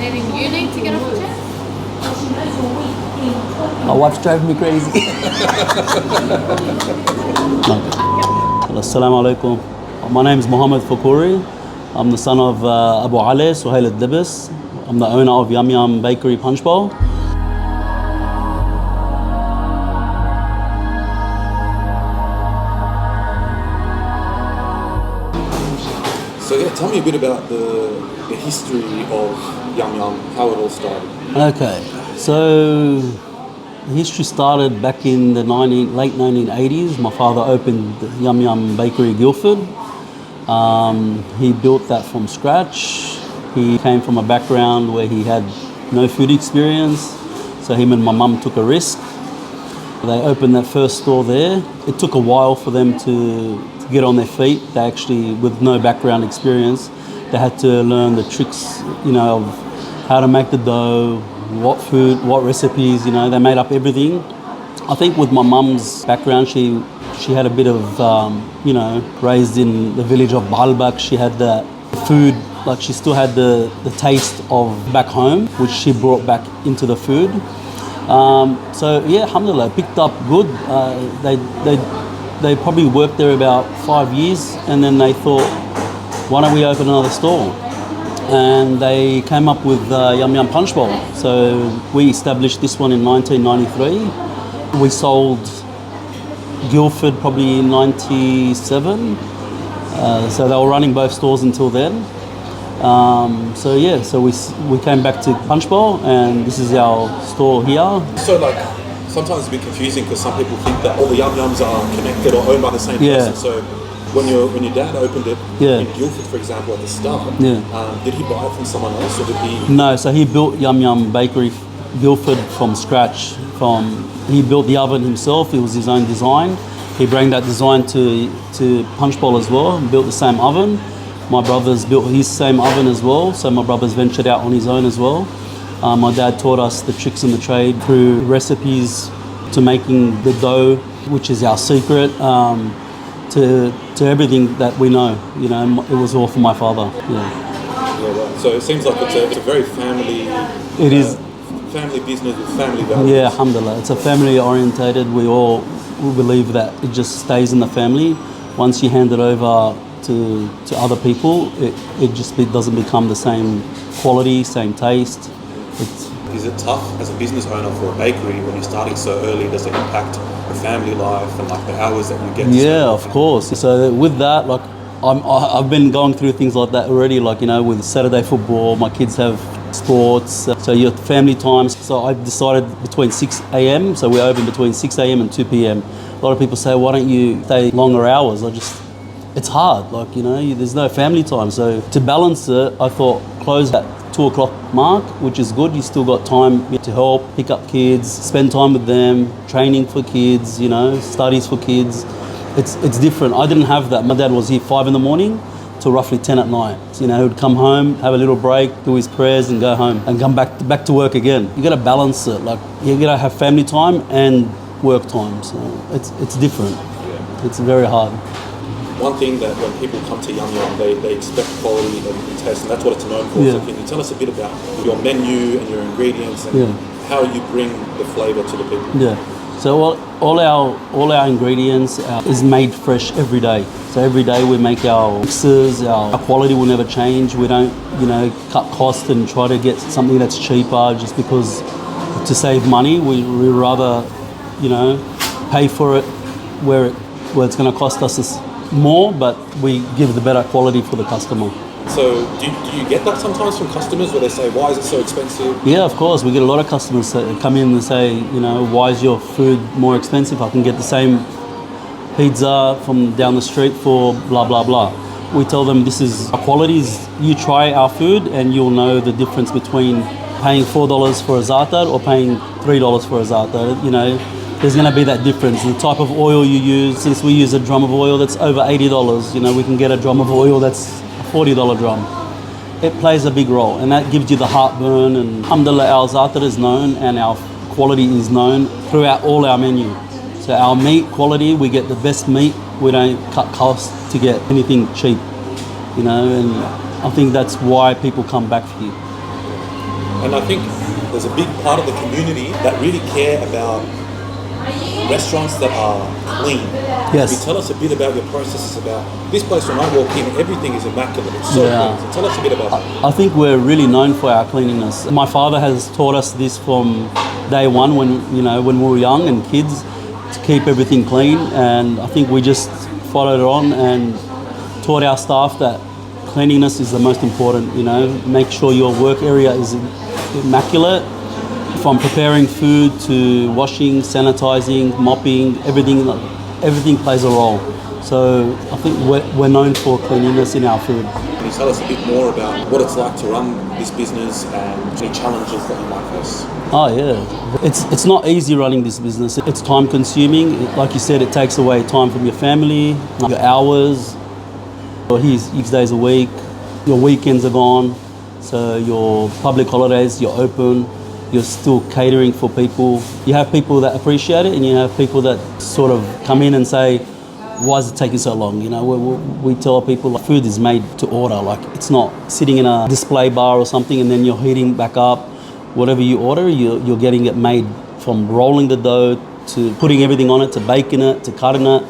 anything you need to get off your chest? My wife's driving me crazy. Assalamu alaikum. My name is Mohammad Fakuri. I'm the son of Abu Ali Suhail al-Dibis. I'm the owner of Yum Yum Bakery Punchbowl. So yeah, tell me a bit about the history of Yum Yum, how it all started. Okay, so the history started back in the late 1980s. My father opened Yum Yum Bakery Guildford. He built that from scratch. He came from a background where he had no food experience, so him and my mum took a risk. They opened that first store there. It took a while for them to get on their feet. They actually, with no background experience, they had to learn the tricks, of how to make the dough, what food, what recipes, they made up everything. I think with my mum's background, she had a bit of, raised in the village of Baalbek. She had the food, like she still had the taste of back home, which she brought back into the food. So yeah, alhamdulillah, picked up good. They probably worked there about 5 years, and then they thought, why don't we open another store? And they came up with Yum Yum Punchbowl. So we established this one in 1993. We sold Guildford probably in 97. So they were running both stores until then. So we came back to Punchbowl, and this is our store here. So sometimes it's a bit confusing because some people think that all the Yum Yums are connected or owned by the same person. So when your dad opened it in Guildford, for example, at the start, did he buy it from someone else, or did he? No, so he built Yum Yum Bakery Guildford from scratch. He built the oven himself. It was his own design. He brought that design to Punchbowl as well, and built the same oven. My brother's built his same oven as well, so my brother's ventured out on his own as well. My dad taught us the tricks in the trade through recipes to making the dough, which is our secret, to everything that we know. It was all for my father. Right. So it seems like it's a very family. It is family business with family values. Yeah, alhamdulillah. It's a family orientated. We believe that it just stays in the family. Once you hand it over to other people, it doesn't become the same quality, same taste. Is it tough as a business owner for a bakery when you're starting so early? Does it impact the family life and the hours that you get? Yeah, of course. So with that, I've been going through things like that already. With Saturday football, my kids have sports. So your family times. So I decided between 6 a.m. So we open between 6 a.m. and 2 p.m. A lot of people say, why don't you stay longer hours? It's hard. There's no family time. So to balance it, I thought close at 2 o'clock mark, which is good. You still got time to help, pick up kids, spend time with them, training for kids, studies for kids. It's different. I didn't have that. My dad was here 5 in the morning till roughly 10 at night. So, he would come home, have a little break, do his prayers and go home and come back to work again. You got to balance it. You got to have family time and work time. So it's different. Yeah. It's very hard. One thing that when people come to Yum Yum, they expect quality and taste, and that's what it's known for. Yeah. So can you tell us a bit about your menu and your ingredients and how you bring the flavour to the people? Yeah. So all our ingredients is made fresh every day. So every day we make our mixes. Our quality will never change. We don't, cut costs and try to get something that's cheaper just because to save money. We rather, pay for it where it's going to cost us more, but we give the better quality for the customer. So do you get that sometimes from customers where they say, why is it so expensive? Yeah, of course. We get a lot of customers that come in and say, why is your food more expensive? I can get the same pizza from down the street for blah, blah, blah. We tell them this is our qualities. You try our food and you'll know the difference between paying $4 for a za'atar or paying $3 for a za'atar. There's going to be that difference. The type of oil you use, since we use a drum of oil that's over $80, we can get a drum of oil that's a $40 drum. It plays a big role, and that gives you the heartburn. And alhamdulillah, our za'atar is known and our quality is known throughout all our menu. So our meat quality, we get the best meat. We don't cut costs to get anything cheap, and I think that's why people come back for you. And I think there's a big part of the community that really care about restaurants that are clean. Yes. Can you tell us a bit about your processes about this place? When I walk in, everything is immaculate. It's so clean. So tell us a bit about that. I think we're really known for our cleanliness. My father has taught us this from day one when we were young and kids, to keep everything clean, and I think we just followed it on and taught our staff that cleanliness is the most important. Make sure your work area is immaculate. From preparing food to washing, sanitizing, mopping, everything plays a role. So I think we're known for cleanliness in our food. Can you tell us a bit more about what it's like to run this business and any challenges that you might face? Oh yeah, it's not easy running this business. It's time consuming. Like you said, it takes away time from your family, your hours, or X days a week. Your weekends are gone, so your public holidays, you're open. You're still catering for people. You have people that appreciate it, and you have people that sort of come in and say, why is it taking so long? We tell people like, food is made to order. Like, it's not sitting in a display bar or something and then you're heating back up. Whatever you order, you're getting it made, from rolling the dough to putting everything on it, to baking it, to cutting it,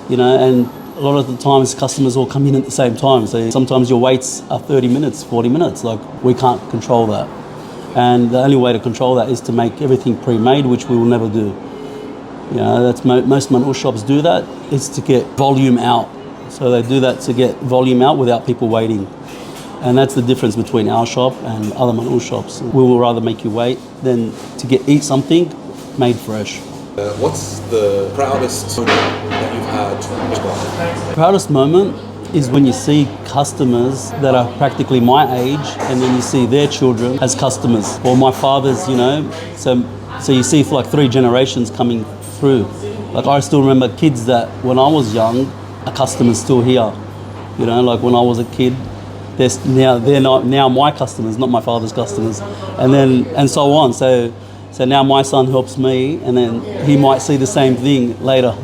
and a lot of the times customers all come in at the same time. So sometimes your waits are 30 minutes, 40 minutes. Like, we can't control that. And the only way to control that is to make everything pre-made, which we will never do. That's most man'ul shops do that. It's to get volume out. So they do that to get volume out without people waiting. And that's the difference between our shop and other man'ul shops. We will rather make you wait than to eat something made fresh. What's the proudest moment that you've had? Proudest moment is when you see customers that are practically my age, and then you see their children as customers, or my father's, so you see like 3 generations coming through. Like, I still remember kids that when I was young, a customer's still here. Like when I was a kid, they're not now my customers, not my father's customers, and so on. So now my son helps me, and then he might see the same thing later.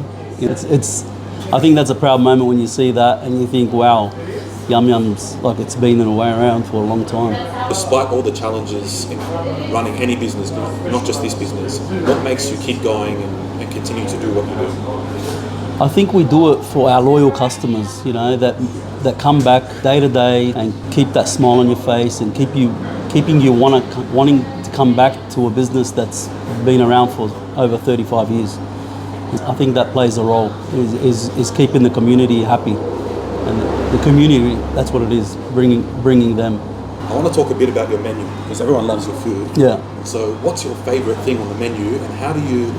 I think that's a proud moment when you see that and you think, wow, Yum Yum's like it's been in a way around for a long time. Despite all the challenges in running any business, not just this business, what makes you keep going and continue to do what you do? I think we do it for our loyal customers, that come back day to day and keep that smile on your face and keeping you wanting to come back to a business that's been around for over 35 years. I think that plays a role, is keeping the community happy. And the community, that's what it is, bringing them. I want to talk a bit about your menu, because everyone loves your food. Yeah. So what's your favourite thing on the menu, and how do you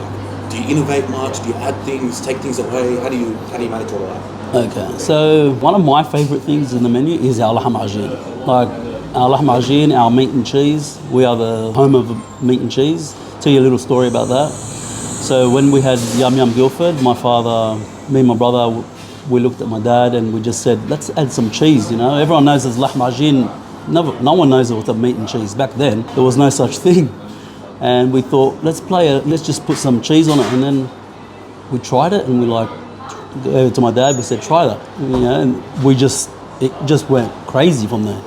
innovate much? Do you add things, take things away? How do you manage all of that? Okay, so one of my favourite things in the menu is our lahm ajeen. Like, our lahm ajeen, our meat and cheese. We are the home of meat and cheese. Tell you a little story about that. So when we had Yum Yum Guildford, my father, me and my brother, we looked at my dad and we just said, let's add some cheese, Everyone knows there's lahm ajeen. No one knows it was a meat and cheese. Back then, there was no such thing. And we thought, let's just put some cheese on it. And then we tried it and we to my dad, we said, try that. And it just went crazy from there.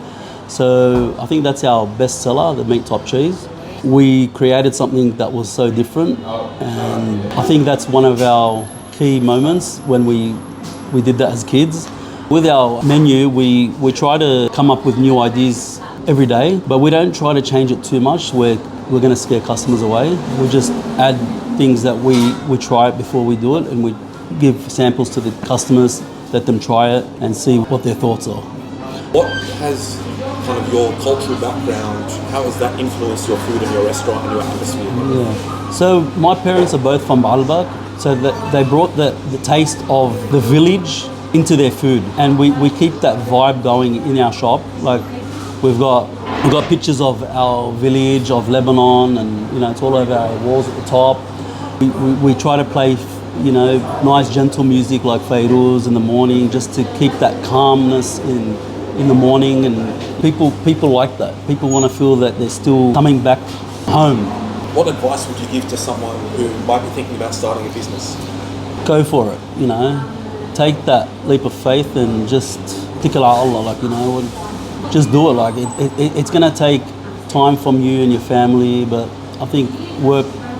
So I think that's our best seller, the meat top cheese. We created something that was so different, and I think that's one of our key moments when we did that as kids. With our menu, we try to come up with new ideas every day, but we don't try to change it too much where we're going to scare customers away. We just add things that we try it before we do it, and we give samples to the customers, let them try it and see what their thoughts are. What has kind of your cultural background, how has that influenced your food and your restaurant and your atmosphere? Yeah. So my parents are both from Baalbek, so that they brought the taste of the village into their food, and we keep that vibe going in our shop. Like, we've got pictures of our village of Lebanon, and it's all over our walls at the top. We try to play nice gentle music like Fairuz in the morning, just to keep that calmness in the morning, and people like that. People want to feel that they're still coming back home. What advice would you give to someone who might be thinking about starting a business? Go for it, Take that leap of faith and just tikal ala Allah, just do it. Like, it's going to take time from you and your family, but I think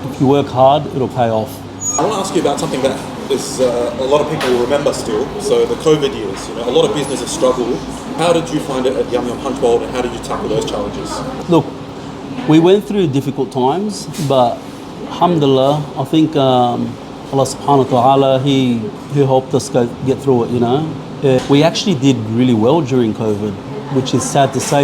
if you work hard, it'll pay off. I want to ask you about something that is a lot of people will remember still. So the COVID years, a lot of businesses struggled. How did you find it at Yum Yum Punchbowl, and how did you tackle those challenges? Look, we went through difficult times, but alhamdulillah, I think Allah subhanahu wa ta'ala, He helped us get through it, We actually did really well during COVID, which is sad to say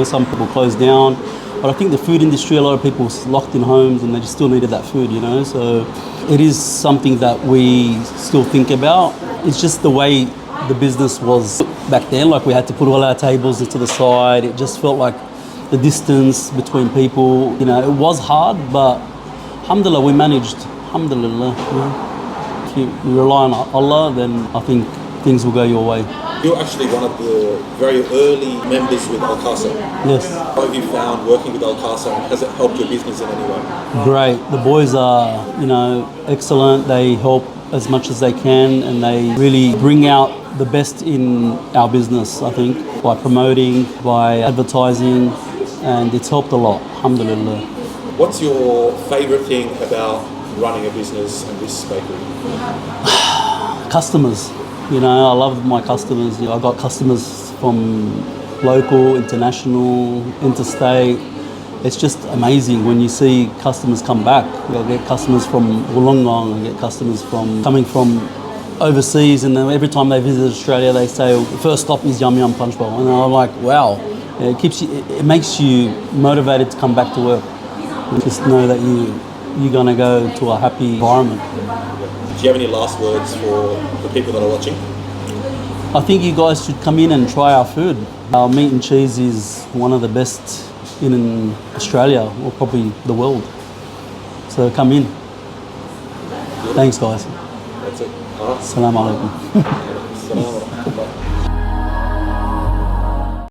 some people closed down. But I think the food industry, a lot of people was locked in homes and they just still needed that food, So it is something that we still think about. It's just the way the business was back then. Like we had to put all our tables to the side. It just felt like the distance between people, it was hard, but alhamdulillah, we managed. Alhamdulillah. If you rely on Allah, then I think things will go your way. You're actually one of the very early members with Alkasa. Yes. How have you found working with Alkasa, and has it helped your business in any way? Great. The boys are, excellent. They help as much as they can, and they really bring out the best in our business, I think, by promoting, by advertising, and it's helped a lot. Alhamdulillah. What's your favourite thing about running a business and this bakery? Customers. I love my customers. I got customers from local, international, interstate. It's just amazing when you see customers come back. I get customers from Wollongong, I get customers coming from overseas, and then every time they visit Australia, they say, the first stop is Yum Yum Punchbowl. And I'm like, wow. It makes you motivated to come back to work. And just know that you're going to go to a happy environment. Do you have any last words for the people that are watching? I think you guys should come in and try our food. Our meat and cheese is one of the best in Australia, or probably the world. So come in. Thanks, guys. That's it. Assalamu alaikum.